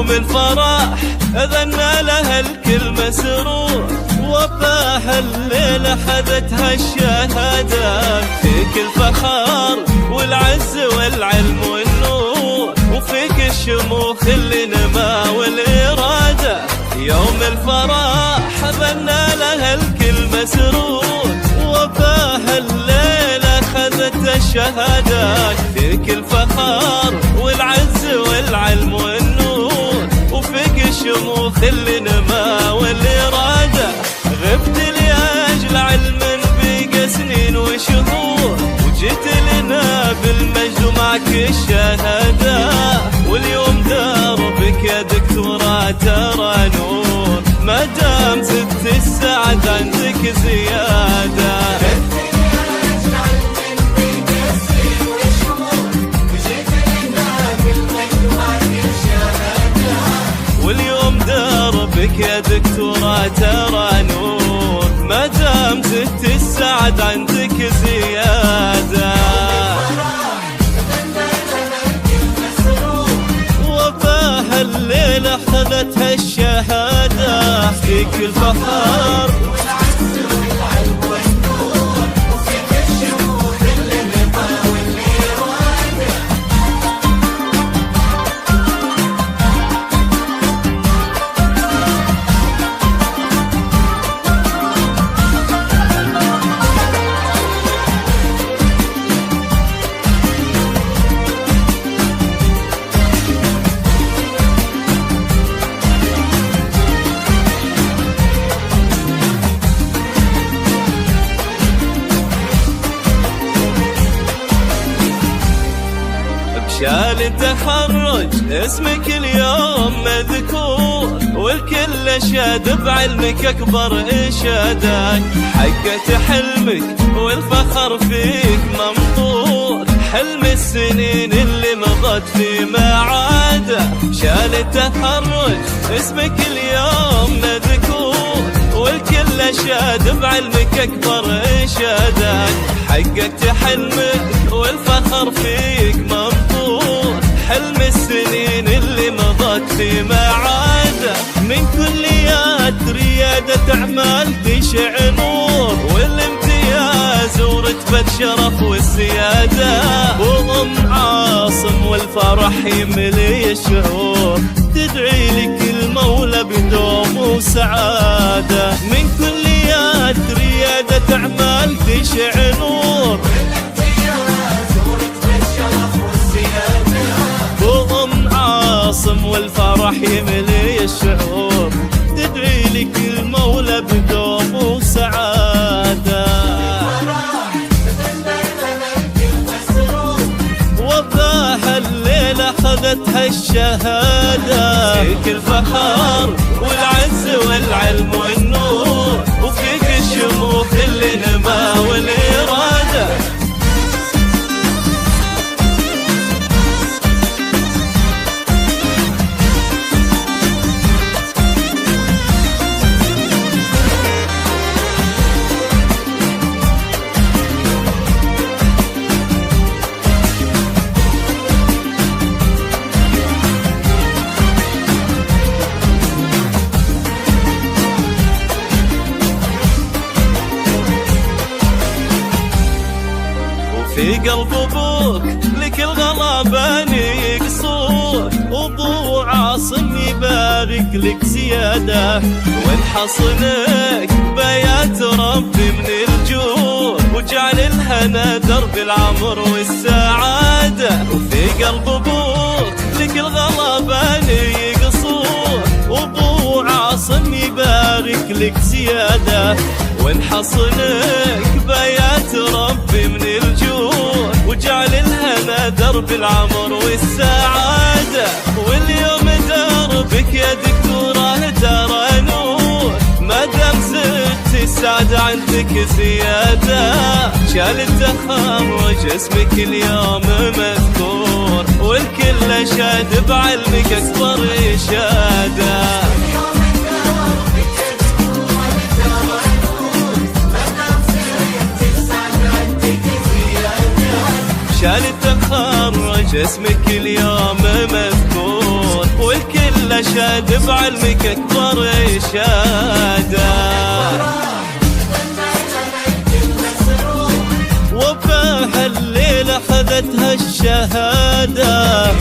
يوم الفرح أذنا لها الكل مسرور، وفاها الليلة خذتها الشهادة، فيك الفخر والعز والعلم والنور، وفيك الشموخ اللي نما والإرادة. يوم الفرح أذنا لها الكل مسرور، وفاها الليلة خذتها الشهادة، فيك الفخر والعز والعلم والنور، وفيك الشموخ اللي نما والإرادة. غبت لأجل علم بقى سنين وشهور، وجيت لنا بالمجد ومعك الشهادة، واليوم دربك يا دكتورة ترى نور، ما دام زدت السعد عندك زيادة. واليوم دربك يا دكتورة ترى نور، ما دام زدت السعد عندك زيادة. وفاها الليلة خذتها الشهادة، فيك الفخر شال التخرج اسمك اليوم مذكور، والكل شاد بعلمك أكبر إشادة، حققت حلمك والفخر فيك ممطور، حلم السنين اللي مضت في معاده. شال التخرج اسمك اليوم مذكور، والكل شاد بعلمك أكبر إشادة، حققت حلمك والفخر فيك ممطور، حلم السنين اللي مضت في معاده. من كليات ريادة أعمال تشع نور، والامتياز ورتبة شرف والسيادة، وأم عاصم والفرح يملي الشهور، تدعي لك المولى بدوم وسعادة. من كليات ريادة أعمال تشع نور، والفرح يملي الشعور، تدعي لك المولى بدوم وسعادة. وفاها الليلة خذتها الشهادة، فيك الفخر والعز والعلم والنور، وفيك الشموخ اللي نما والإرادة. في قلب ابوك لك الغلبان يقصور، وابو عاصم يبارك لك زياده، ونحصنك بيات ربي من الجور، وجعل الهنا درب العمر والسعاده. وفي قلب ابوك لك الغلبان يقصور، وابو عاصم يبارك لك زياده، ونحصنك بيات ربي من الجور، وجعل الهنا درب العمر والسعادة. واليوم دربك يا دكتورة ترى نور، ما دام زدت السعادة عندك زيادة. شال التخرج اسمك اليوم مذكور، والكل شاد بعلمك أكبر إشادة. شال التخرج اسمك اليوم مذكور، والكل استشهد بعلمك اكبر إشادة، وفي هالليلة أخذتها الشهادة.